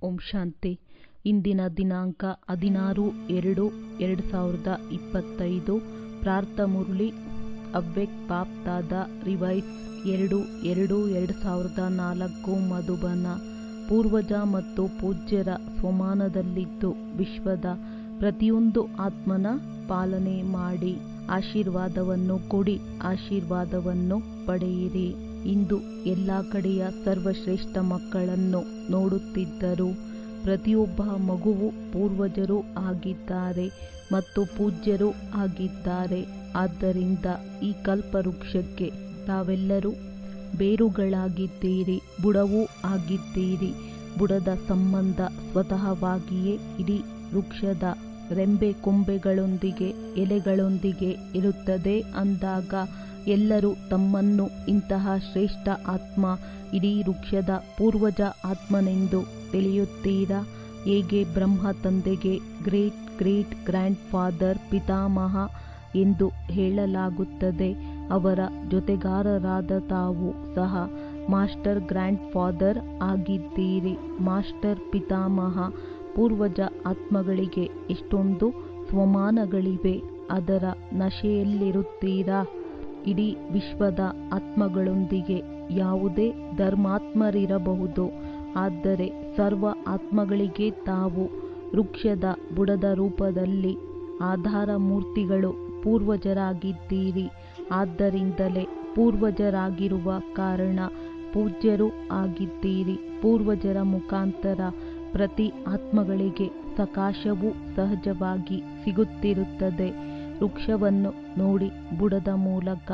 ಓಂ ಶಾಂತಿ. ಇಂದಿನ ದಿನಾಂಕ 16/2/2025. ಪ್ರಾರ್ಥ ಮುರಳಿ ಅವ್ಯಕ್ತ ಬಾಪ್ದಾದ ರಿವೈಸ್ 2/2/2004 ಮಧುಬನ. ಪೂರ್ವಜ ಮತ್ತು ಪೂಜ್ಯರ ಸ್ವಮಾನದಲ್ಲಿದ್ದು ವಿಶ್ವದ ಪ್ರತಿಯೊಂದು ಆತ್ಮನ ಪಾಲನೆ ಮಾಡಿ ಆಶೀರ್ವಾದವನ್ನು ಕೊಡಿ, ಆಶೀರ್ವಾದವನ್ನು ಪಡೆಯಿರಿ. ಇಂದು ಎಲ್ಲ ಕಡೆಯ ಸರ್ವಶ್ರೇಷ್ಠ ಮಕ್ಕಳನ್ನು ನೋಡುತ್ತಿದ್ದರು. ಪ್ರತಿಯೊಬ್ಬ ಮಗುವು ಪೂರ್ವಜರೂ ಆಗಿದ್ದಾರೆ ಮತ್ತು ಪೂಜ್ಯರೂ ಆಗಿದ್ದಾರೆ. ಆದ್ದರಿಂದ ಈ ಕಲ್ಪವೃಕ್ಷಕ್ಕೆ ತಾವೆಲ್ಲರೂ ಬೇರುಗಳಾಗಿದ್ದೀರಿ, ಬುಡವೂ ಆಗಿದ್ದೀರಿ. ಬುಡದ ಸಂಬಂಧ ಸ್ವತಃವಾಗಿಯೇ ಇಡೀ ವೃಕ್ಷದ ರೆಂಬೆ ಕೊಂಬೆಗಳೊಂದಿಗೆ ಎಲೆಗಳೊಂದಿಗೆ ಇರುತ್ತದೆ. ಅಂದಾಗ ಎಲ್ಲರೂ ತಮ್ಮನ್ನು ಇಂತಹ ಶ್ರೇಷ್ಠ ಆತ್ಮ, ಇಡೀ ವೃಕ್ಷದ ಪೂರ್ವಜ ಆತ್ಮನೆಂದು ತಿಳಿಯುತ್ತೀರಾ? ಹೇಗೆ ಬ್ರಹ್ಮ ತಂದೆಗೆ ಗ್ರೇಟ್ ಗ್ರೇಟ್ ಗ್ರ್ಯಾಂಡ್ ಫಾದರ್, ಪಿತಾಮಹ ಎಂದು ಹೇಳಲಾಗುತ್ತದೆ, ಅವರ ಜೊತೆಗಾರರಾದ ತಾವು ಸಹ ಮಾಸ್ಟರ್ ಗ್ರ್ಯಾಂಡ್ ಫಾದರ್ ಆಗಿದ್ದೀರಿ. ಮಾಸ್ಟರ್ ಪಿತಾಮಹ ಪೂರ್ವಜ ಆತ್ಮಗಳಿಗೆ ಎಷ್ಟೊಂದು ಸ್ವಮಾನಗಳಿವೆ. ಅದರ ನಶೆಯಲ್ಲಿರುತ್ತೀರಾ? ಇಡೀ ವಿಶ್ವದ ಆತ್ಮಗಳೊಂದಿಗೆ ಯಾವುದೇ ಧರ್ಮಾತ್ಮರಿರಬಹುದು, ಆದರೆ ಸರ್ವ ಆತ್ಮಗಳಿಗೆ ತಾವು ವೃಕ್ಷದ ಬುಡದ ರೂಪದಲ್ಲಿ ಆಧಾರ ಮೂರ್ತಿಗಳು ಪೂರ್ವಜರಾಗಿದ್ದೀರಿ. ಆದ್ದರಿಂದಲೇ ಪೂರ್ವಜರಾಗಿರುವ ಕಾರಣ ಪೂಜ್ಯರೂ ಆಗಿದ್ದೀರಿ. ಪೂರ್ವಜರ ಮುಖಾಂತರ ಪ್ರತಿ ಆತ್ಮಗಳಿಗೆ ಸಕಾಶವು ಸಹಜವಾಗಿ ಸಿಗುತ್ತಿರುತ್ತದೆ. ವೃಕ್ಷವನ್ನು ನೋಡಿ, ಬುಡದ ಮೂಲಕ,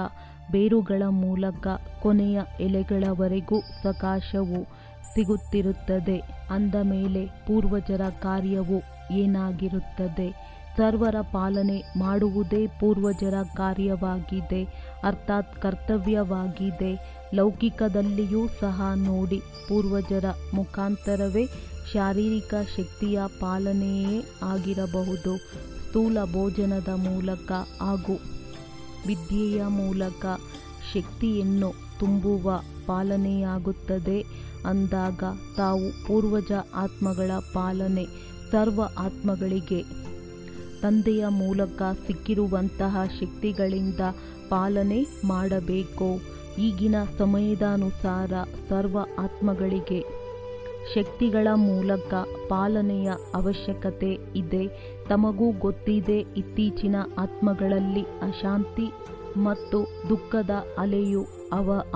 ಬೇರುಗಳ ಮೂಲಕ ಕೊನೆಯ ಎಲೆಗಳವರೆಗೂ ಸಕಾಶವು ಸಿಗುತ್ತಿರುತ್ತದೆ. ಅಂದ ಮೇಲೆ ಪೂರ್ವಜರ ಕಾರ್ಯವು ಏನಾಗಿರುತ್ತದೆ? ಸರ್ವರ ಪಾಲನೆ ಮಾಡುವುದೇ ಪೂರ್ವಜರ ಕಾರ್ಯವಾಗಿದೆ, ಅರ್ಥಾತ್ ಕರ್ತವ್ಯವಾಗಿದೆ. ಲೌಕಿಕದಲ್ಲಿಯೂ ಸಹ ನೋಡಿ, ಪೂರ್ವಜರ ಮುಖಾಂತರವೇ ಶಾರೀರಿಕ ಶಕ್ತಿಯ ಪಾಲನೆಯೇ ಆಗಿರಬಹುದು. ಸ್ಥೂಲ ಭೋಜನದ ಮೂಲಕ ಹಾಗೂ ವಿದ್ಯೆಯ ಮೂಲಕ ಶಕ್ತಿಯನ್ನು ತುಂಬುವ ಪಾಲನೆಯಾಗುತ್ತದೆ. ಅಂದಾಗ ತಾವು ಪೂರ್ವಜ ಆತ್ಮಗಳ ಪಾಲನೆ ಸರ್ವ ಆತ್ಮಗಳಿಗೆ ತಂದೆಯ ಮೂಲಕ ಸಿಕ್ಕಿರುವಂತಹ ಶಕ್ತಿಗಳಿಂದ ಪಾಲನೆ ಮಾಡಬೇಕು. ಈಗಿನ ಸಮಯದಾನುಸಾರ ಸರ್ವ ಆತ್ಮಗಳಿಗೆ ಶಕ್ತಿಗಳ ಮೂಲಕ ಪಾಲನೆಯ ಅವಶ್ಯಕತೆ ಇದೆ. ತಮಗೂ ಗೊತ್ತಿದೆ, ಇತ್ತೀಚಿನ ಆತ್ಮಗಳಲ್ಲಿ ಅಶಾಂತಿ ಮತ್ತು ದುಃಖದ ಅಲೆಯು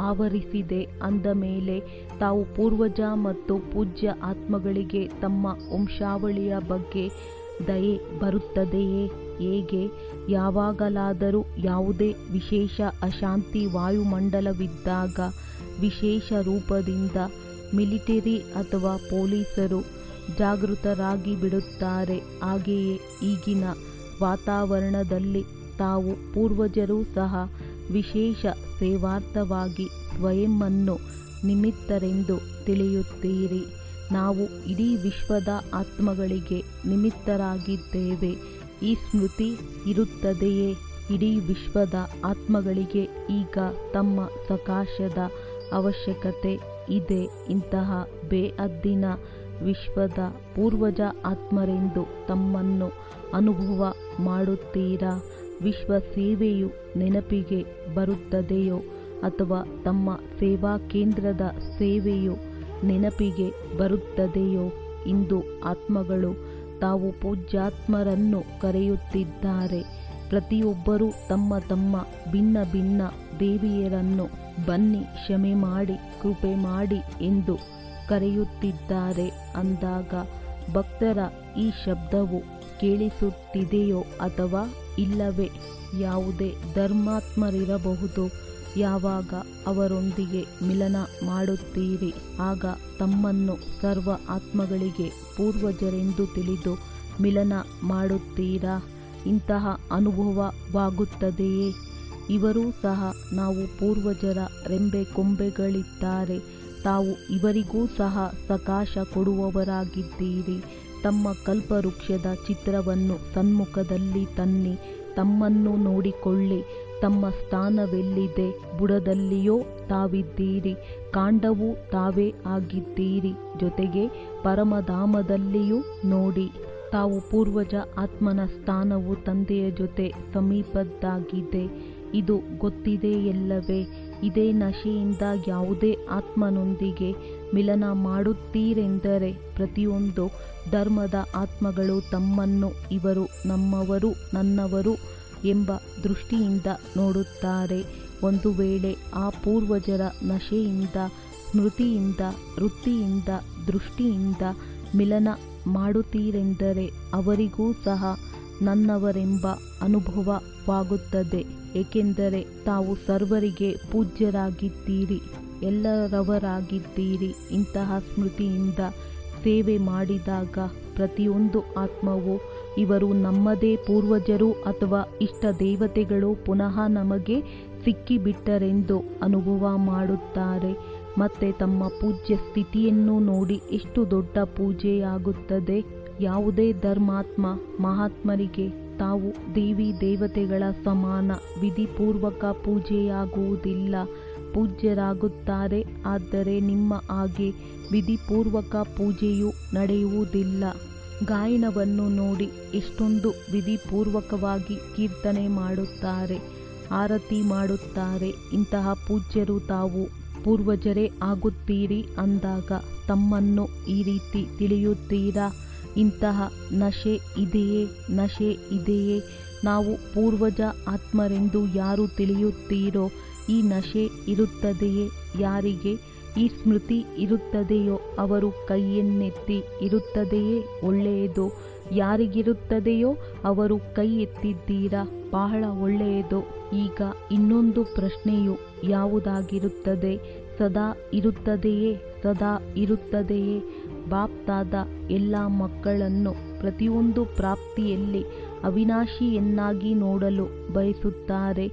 ಆವರಿಸಿದೆ. ಅಂದ ಮೇಲೆ ತಾವು ಪೂರ್ವಜ ಮತ್ತು ಪೂಜ್ಯ ಆತ್ಮಗಳಿಗೆ ತಮ್ಮ ವಂಶಾವಳಿಯ ಬಗ್ಗೆ ದಯೆ ಬರುತ್ತದೆಯೇ? ಹೇಗೆ? ಯಾವಾಗಲಾದರೂ ಯಾವುದೇ ವಿಶೇಷ ಅಶಾಂತಿ ವಾಯುಮಂಡಲವಿದ್ದಾಗ ವಿಶೇಷ ರೂಪದಿಂದ ಮಿಲಿಟರಿ ಅಥವಾ ಪೊಲೀಸರು ಜಾಗೃತರಾಗಿ ಬಿಡುತ್ತಾರೆ. ಹಾಗೆಯೇ ಈಗಿನ ವಾತಾವರಣದಲ್ಲಿ ತಾವು ಪೂರ್ವಜರೂ ಸಹ ವಿಶೇಷ ಸೇವಾರ್ಥವಾಗಿ ಸ್ವಯಂವನ್ನು ನಿಮಿತ್ತರೆಂದು ತಿಳಿಯುತ್ತೀರಿ. ನಾವು ಇಡೀ ವಿಶ್ವದ ಆತ್ಮಗಳಿಗೆ ನಿಮಿತ್ತರಾಗಿದ್ದೇವೆ. ಈ ಸ್ಮೃತಿ ಇರುತ್ತದೆಯೇ? ಇಡೀ ವಿಶ್ವದ ಆತ್ಮಗಳಿಗೆ ಈಗ ತಮ್ಮ ಸಕಾಶದ ಅವಶ್ಯಕತೆ ಇದೆ. ಇಂತಹ ಬೇಅದ್ದಿನ ವಿಶ್ವದ ಪೂರ್ವಜ ಆತ್ಮರೆಂದು ತಮ್ಮನ್ನು ಅನುಭವ ಮಾಡುತ್ತೀರಾ? ವಿಶ್ವ ಸೇವೆಯು ನೆನಪಿಗೆ ಬರುತ್ತದೆಯೋ ಅಥವಾ ತಮ್ಮ ಸೇವಾ ಕೇಂದ್ರದ ಸೇವೆಯು ನೆನಪಿಗೆ ಬರುತ್ತದೆಯೋ? ಇಂದು ಆತ್ಮಗಳು ತಾವು ಪೂಜ್ಯಾತ್ಮರನ್ನು ಕರೆಯುತ್ತಿದ್ದಾರೆ. ಪ್ರತಿಯೊಬ್ಬರೂ ತಮ್ಮ ತಮ್ಮ ಭಿನ್ನ ಭಿನ್ನ ದೇವಿಯರನ್ನು ಬನ್ನಿ, ಕ್ಷಮೆ ಮಾಡಿ, ಕೃಪೆ ಮಾಡಿ ಎಂದು ಕರೆಯುತ್ತಿದ್ದಾರೆ. ಅಂದಾಗ ಭಕ್ತರ ಈ ಶಬ್ದವು ಕೇಳಿಸುತ್ತಿದೆಯೋ ಅಥವಾ ಇಲ್ಲವೇ? ಯಾವುದೇ ಧರ್ಮಾತ್ಮರಿರಬಹುದು. ಯಾವಾಗ ಅವರೊಂದಿಗೆ ಮಿಲನ ಮಾಡುತ್ತೀರಿ, ಆಗ ತಮ್ಮನ್ನು ಸರ್ವ ಆತ್ಮಗಳಿಗೆ ಪೂರ್ವಜರೆಂದು ತಿಳಿದು ಮಿಲನ ಮಾಡುತ್ತೀರಾ? ಇಂತಹ ಅನುಭವವಾಗುತ್ತದೆಯೇ? ಇವರೂ ಸಹ ನಾವು ಪೂರ್ವಜರ ರೆಂಬೆ ಕೊಂಬೆಗಳಿದ್ದಾರೆ, ತಾವು ಇವರಿಗೂ ಸಹ ಸಕಾಶ ಕೊಡುವವರಾಗಿದ್ದೀರಿ. ತಮ್ಮ ಕಲ್ಪವೃಕ್ಷದ ಚಿತ್ರವನ್ನು ಸನ್ಮುಖದಲ್ಲಿ ತನ್ನಿ, ತಮ್ಮನ್ನು ನೋಡಿಕೊಳ್ಳಿ. ತಮ್ಮ ಸ್ಥಾನವೆಲ್ಲಿದೆ? ಬುಡದಲ್ಲಿಯೋ ತಾವಿದ್ದೀರಿ, ಕಾಂಡವೂ ತಾವೇ ಆಗಿದ್ದೀರಿ. ಜೊತೆಗೆ ಪರಮಧಾಮದಲ್ಲಿಯೂ ನೋಡಿ, ತಾವು ಪೂರ್ವಜ ಆತ್ಮನ ಸ್ಥಾನವು ತಂದೆಯ ಜೊತೆ ಸಮೀಪದ್ದಾಗಿದೆ. ಇದು ಗೊತ್ತಿದೆಯಲ್ಲವೇ? ಇದೇ ನಶೆಯಿಂದ ಯಾವುದೇ ಆತ್ಮನೊಂದಿಗೆ ಮಿಲನ ಮಾಡುತ್ತೀರೆಂದರೆ ಪ್ರತಿಯೊಂದು ಧರ್ಮದ ಆತ್ಮಗಳು ತಮ್ಮನ್ನು ಇವರು ನಮ್ಮವರು, ನನ್ನವರು ಎಂಬ ದೃಷ್ಟಿಯಿಂದ ನೋಡುತ್ತಾರೆ. ಒಂದು ವೇಳೆ ಆ ಪೂರ್ವಜರ ನಶೆಯಿಂದ, ಸ್ಮೃತಿಯಿಂದ, ವೃತ್ತಿಯಿಂದ, ದೃಷ್ಟಿಯಿಂದ ಮಿಲನ ಮಾಡುತ್ತೀರೆಂದರೆ ಅವರಿಗೂ ಸಹ ನನ್ನವರೆಂಬ ಅನುಭವವಾಗುತ್ತದೆ. ಏಕೆಂದರೆ ತಾವು ಸರ್ವರಿಗೆ ಪೂಜ್ಯರಾಗಿದ್ದೀರಿ, ಎಲ್ಲರವರಾಗಿದ್ದೀರಿ. ಇಂತಹ ಸ್ಮೃತಿಯಿಂದ ಸೇವೆ ಮಾಡಿದಾಗ ಪ್ರತಿಯೊಂದು ಆತ್ಮವು ಇವರು ನಮ್ಮದೇ ಪೂರ್ವಜರು ಅಥವಾ ಇಷ್ಟ ದೇವತೆಗಳು ಪುನಃ ನಮಗೆ ಸಿಕ್ಕಿಬಿಟ್ಟರೆಂದು ಅನುಭವ ಮಾಡುತ್ತಾರೆ. ಮತ್ತೆ ತಮ್ಮ ಪೂಜ್ಯ ಸ್ಥಿತಿಯನ್ನು ನೋಡಿ ಎಷ್ಟು ದೊಡ್ಡ ಪೂಜೆಯಾಗುತ್ತದೆ. ಯಾವುದೇ ಧರ್ಮಾತ್ಮ ಮಹಾತ್ಮರಿಗೆ ತಾವು ದೇವಿ ದೇವತೆಗಳ ಸಮಾನ ವಿಧಿಪೂರ್ವಕ ಪೂಜೆಯಾಗುವುದಿಲ್ಲ. ಪೂಜ್ಯರಾಗುತ್ತಾರೆ, ಆದರೆ ನಿಮ್ಮ ಹಾಗೆ ವಿಧಿಪೂರ್ವಕ ಪೂಜೆಯು ನಡೆಯುವುದಿಲ್ಲ. ಗಾಯನವನ್ನು ನೋಡಿ ಎಷ್ಟೊಂದು ವಿಧಿಪೂರ್ವಕವಾಗಿ ಕೀರ್ತನೆ ಮಾಡುತ್ತಾರೆ, ಆರತಿ ಮಾಡುತ್ತಾರೆ. ಇಂತಹ ಪೂಜ್ಯರು ತಾವು ಪೂರ್ವಜರೇ ಆಗುತ್ತೀರಿ ಅಂದಾಗ ತಮ್ಮನ್ನು ಈ ರೀತಿ ತಿಳಿಯುತ್ತೀರಾ? ಇಂತಹ ನಶೆ ಇದೆಯೇ? ನಶೆ ಇದೆಯೇ? ನಾವು ಪೂರ್ವಜ ಆತ್ಮರೆಂದು ಯಾರು ತಿಳಿಯುತ್ತೀರೋ ಈ ನಶೆ ಇರುತ್ತದೆಯೇ? ಯಾರಿಗೆ ಈ ಸ್ಮೃತಿ ಇರುತ್ತದೆಯೋ ಅವರು ಕೈಯನ್ನೆತ್ತಿ. ಇರುತ್ತದೆಯೇ? ಒಳ್ಳೆಯದು. ಯಾರಿಗಿರುತ್ತದೆಯೋ ಅವರು ಕೈ ಎತ್ತಿದ್ದೀರಾ, ಬಹಳ ಒಳ್ಳೆಯದು. ಈಗ ಇನ್ನೊಂದು ಪ್ರಶ್ನೆಯು ಯಾವುದಾಗಿರುತ್ತದೆ? ಸದಾ ಇರುತ್ತದೆಯೇ? ಸದಾ ಇರುತ್ತದೆಯೇ? ಬಾಪ್ತಾದ ಎಲ್ಲ ಮಕ್ಕಳನ್ನು ಪ್ರತಿಯೊಂದು ಪ್ರಾಪ್ತಿಯಲ್ಲಿ ಅವಿನಾಶಿಯನ್ನಾಗಿ ನೋಡಲು ಬಯಸುತ್ತಾರೆ.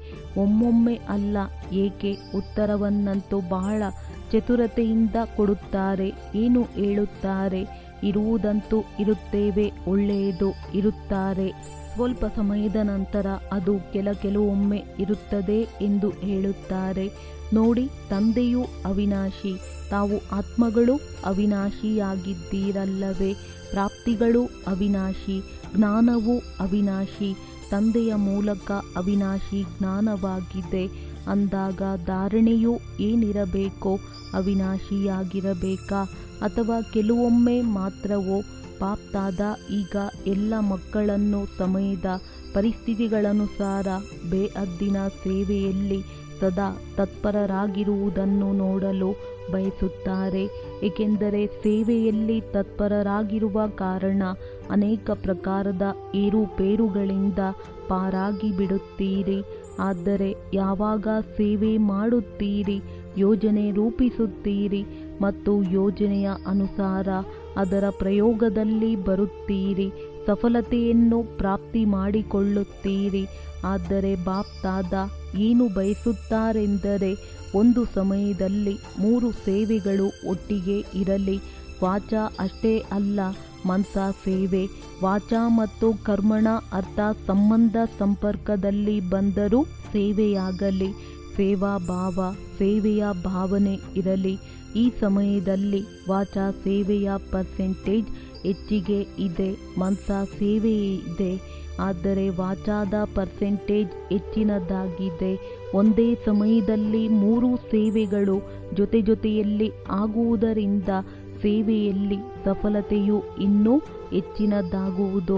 ಒಮ್ಮೊಮ್ಮೆ ಅಲ್ಲ. ಏಕೆ? ಉತ್ತರವನ್ನಂತೂ ಬಹಳ ಚತುರತೆಯಿಂದ ಕೊಡುತ್ತಾರೆ. ಏನು ಹೇಳುತ್ತಾರೆ? ಇರುವುದಂತೂ ಇರುತ್ತೇವೆ, ಒಳ್ಳೆಯದು, ಇರುತ್ತಾರೆ. ಸ್ವಲ್ಪ ಸಮಯದ ನಂತರ ಅದು ಕೆಲವೊಮ್ಮೆ ಇರುತ್ತದೆ ಎಂದು ಹೇಳುತ್ತಾರೆ. ನೋಡಿ, ತಂದೆಯೂ ಅವಿನಾಶಿ, ತಾವು ಆತ್ಮಗಳು ಅವಿನಾಶಿಯಾಗಿದ್ದೀರಲ್ಲವೇ? ಪ್ರಾಪ್ತಿಗಳು ಅವಿನಾಶಿ, ಜ್ಞಾನವೂ ಅವಿನಾಶಿ. ತಂದೆಯ ಮೂಲಕ ಅವಿನಾಶಿ ಜ್ಞಾನವಾಗಿದೆ ಅಂದಾಗ ಧಾರಣೆಯು ಏನಿರಬೇಕೋ? ಅವಿನಾಶಿಯಾಗಿರಬೇಕಾ? ಅಥವಾ ಕೆಲವೊಮ್ಮೆ ಮಾತ್ರವೋ? ಬಾಪ್ತಾದ ಈಗ ಎಲ್ಲ ಮಕ್ಕಳನ್ನು ಸಮಯದ ಪರಿಸ್ಥಿತಿಗಳನುಸಾರ ಬೇಅದ್ದಿನ ಸೇವೆಯಲ್ಲಿ ಸದಾ ತತ್ಪರರಾಗಿರುವುದನ್ನು ನೋಡಲು ಬಯಸುತ್ತಾರೆ. ಏಕೆಂದರೆ ಸೇವೆಯಲ್ಲಿ ತತ್ಪರರಾಗಿರುವ ಕಾರಣ ಅನೇಕ ಪ್ರಕಾರದ ಏರುಪೇರುಗಳಿಂದ ಪಾರಾಗಿ ಬಿಡುತ್ತೀರಿ. ಆದರೆ ಯಾವಾಗ ಸೇವೆ ಮಾಡುತ್ತೀರಿ, ಯೋಜನೆ ರೂಪಿಸುತ್ತೀರಿ ಮತ್ತು ಯೋಜನೆಯ ಅನುಸಾರ ಅದರ ಪ್ರಯೋಗದಲ್ಲಿ ಬರುತ್ತೀರಿ, ಸಫಲತೆಯನ್ನು ಪ್ರಾಪ್ತಿ ಮಾಡಿಕೊಳ್ಳುತ್ತೀರಿ. ಆದರೆ ಬಾಪ್ತಾದ ಏನು ಬಯಸುತ್ತಾರೆಂದರೆ ಒಂದು ಸಮಯದಲ್ಲಿ 3 ಸೇವೆಗಳು ಒಟ್ಟಿಗೆ ಇರಲಿ. ವಾಚಾ ಅಷ್ಟೇ ಅಲ್ಲ, ಮನಸ ಸೇವೆ. ವಾಚಾ ಮತ್ತು ಕರ್ಮಣ ಅರ್ಥ ಸಂಬಂಧ ಸಂಪರ್ಕದಲ್ಲಿ ಬಂದರೂ ಸೇವೆಯಾಗಲಿ. ಸೇವಾ ಭಾವ, ಸೇವೆಯ ಭಾವನೆ ಇರಲಿ. ಈ ಸಮಯದಲ್ಲಿ ವಾಚಾ ಸೇವೆಯ ಪರ್ಸೆಂಟೇಜ್ ಹೆಚ್ಚಿಗೆ ಇದೆ, ಮನಸ ಸೇವೆ ಇದೆ. ಆದರೆ ವಾಚಾದ ಪರ್ಸೆಂಟೇಜ್ ಹೆಚ್ಚಿನದಾಗಿದೆ. ಒಂದೇ ಸಮಯದಲ್ಲಿ 3 ಸೇವೆಗಳು ಜೊತೆಯಲ್ಲಿ ಆಗುವುದರಿಂದ ಸೇವೆಯಲ್ಲಿ ಸಫಲತೆಯು ಇನ್ನೂ ಹೆಚ್ಚಿನದಾಗುವುದು.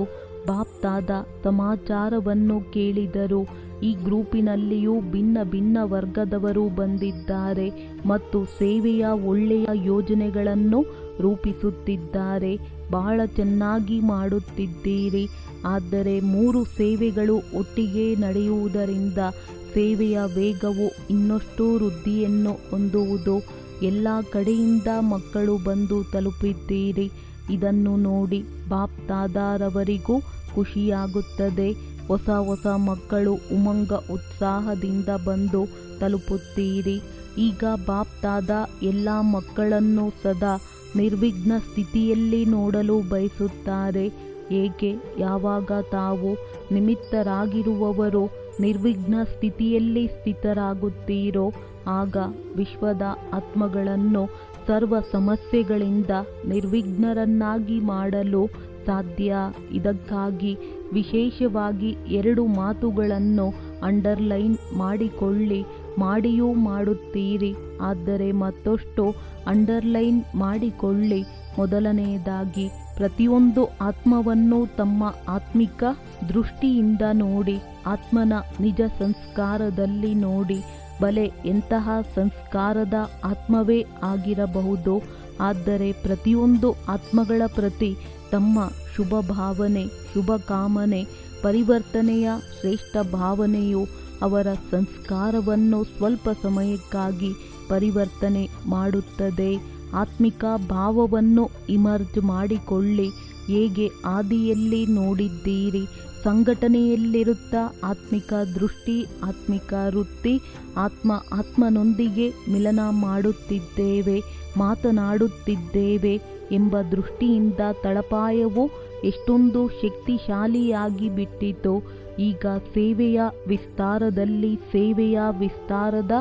ಬಾಪ್ತಾದ ಸಮಾಚಾರವನ್ನು ಕೇಳಿದರು. ಈ ಗ್ರೂಪಿನಲ್ಲಿಯೂ ಭಿನ್ನ ವರ್ಗದವರು ಬಂದಿದ್ದಾರೆ ಮತ್ತು ಸೇವೆಯ ಒಳ್ಳೆಯ ಯೋಜನೆಗಳನ್ನು ರೂಪಿಸುತ್ತಿದ್ದಾರೆ. ಬಹಳ ಚೆನ್ನಾಗಿ ಮಾಡುತ್ತಿದ್ದೀರಿ. ಆದರೆ 3 ಸೇವೆಗಳು ಒಟ್ಟಿಗೆ ನಡೆಯುವುದರಿಂದ ಸೇವೆಯ ವೇಗವು ಇನ್ನಷ್ಟು ವೃದ್ಧಿಯನ್ನು ಹೊಂದುವುದು. ಎಲ್ಲ ಕಡೆಯಿಂದ ಮಕ್ಕಳು ಬಂದು ತಲುಪಿದ್ದೀರಿ. ಇದನ್ನು ನೋಡಿ ಬಾಪ್ತಾದರವರಿಗೂ ಖುಷಿಯಾಗುತ್ತದೆ. ಹೊಸ ಮಕ್ಕಳು ಉಮಂಗ ಉತ್ಸಾಹದಿಂದ ಬಂದು ತಲುಪುತ್ತೀರಿ. ಈಗ ಬಾಪ್ತಾದ ಎಲ್ಲ ಮಕ್ಕಳನ್ನು ಸದಾ ನಿರ್ವಿಘ್ನ ಸ್ಥಿತಿಯಲ್ಲಿ ನೋಡಲು ಬಯಸುತ್ತಾರೆ. ಏಕೆ? ಯಾವಾಗ ತಾವು ನಿಮಿತ್ತರಾಗಿರುವವರು ನಿರ್ವಿಘ್ನ ಸ್ಥಿತಿಯಲ್ಲಿ ಸ್ಥಿತರಾಗುತ್ತೀರೋ ಆಗ ವಿಶ್ವದ ಆತ್ಮಗಳನ್ನು ಸರ್ವ ಸಮಸ್ಯೆಗಳಿಂದ ನಿರ್ವಿಘ್ನರನ್ನಾಗಿ ಮಾಡಲು ಸಾಧ್ಯ. ಇದಕ್ಕಾಗಿ ವಿಶೇಷವಾಗಿ 2 ಮಾತುಗಳನ್ನು ಅಂಡರ್ಲೈನ್ ಮಾಡಿಕೊಳ್ಳಿ, ಮಾಡಿಯೂ ಮಾಡುತ್ತೀರಿ. ಆದರೆ ಮತ್ತಷ್ಟು ಅಂಡರ್ಲೈನ್ ಮಾಡಿಕೊಳ್ಳಿ. ಮೊದಲನೆಯದಾಗಿ, ಪ್ರತಿಯೊಂದು ಆತ್ಮವನ್ನು ತಮ್ಮ ಆತ್ಮಿಕ ದೃಷ್ಟಿಯಿಂದ ನೋಡಿ, ಆತ್ಮನ ನಿಜ ಸಂಸ್ಕಾರದಲ್ಲಿ ನೋಡಿ. ಬಲೆ ಎಂತಹ ಸಂಸ್ಕಾರದ ಆತ್ಮವೇ ಆಗಿರಬಹುದು, ಆದರೆ ಪ್ರತಿಯೊಂದು ಆತ್ಮಗಳ ಪ್ರತಿ ತಮ್ಮ ಶುಭ ಭಾವನೆ, ಶುಭ ಕಾಮನೆ, ಪರಿವರ್ತನೆಯ ಶ್ರೇಷ್ಠ ಭಾವನೆಯು ಅವರ ಸಂಸ್ಕಾರವನ್ನು ಸ್ವಲ್ಪ ಸಮಯಕ್ಕಾಗಿ ಪರಿವರ್ತನೆ ಮಾಡುತ್ತದೆ. ಆತ್ಮಿಕ ಭಾವವನ್ನು ಇಮರ್ಜ್ ಮಾಡಿಕೊಳ್ಳಿ. ಹೇಗೆ ಆದಿಯಲ್ಲಿ ನೋಡಿದ್ದೀರಿ, ಸಂಘಟನೆಯಲ್ಲಿರುತ್ತಾ ಆತ್ಮಿಕ ದೃಷ್ಟಿ, ಆತ್ಮಿಕ ವೃತ್ತಿ, ಆತ್ಮನೊಂದಿಗೆ ಮಿಲನ ಮಾಡುತ್ತಿದ್ದೇವೆ, ಮಾತನಾಡುತ್ತಿದ್ದೇವೆ ಎಂಬ ದೃಷ್ಟಿಯಿಂದ ತಳಪಾಯವು ಎಷ್ಟೊಂದು ಶಕ್ತಿಶಾಲಿಯಾಗಿ ಬಿಟ್ಟಿತು. ಈಗ ಸೇವೆಯ ವಿಸ್ತಾರದ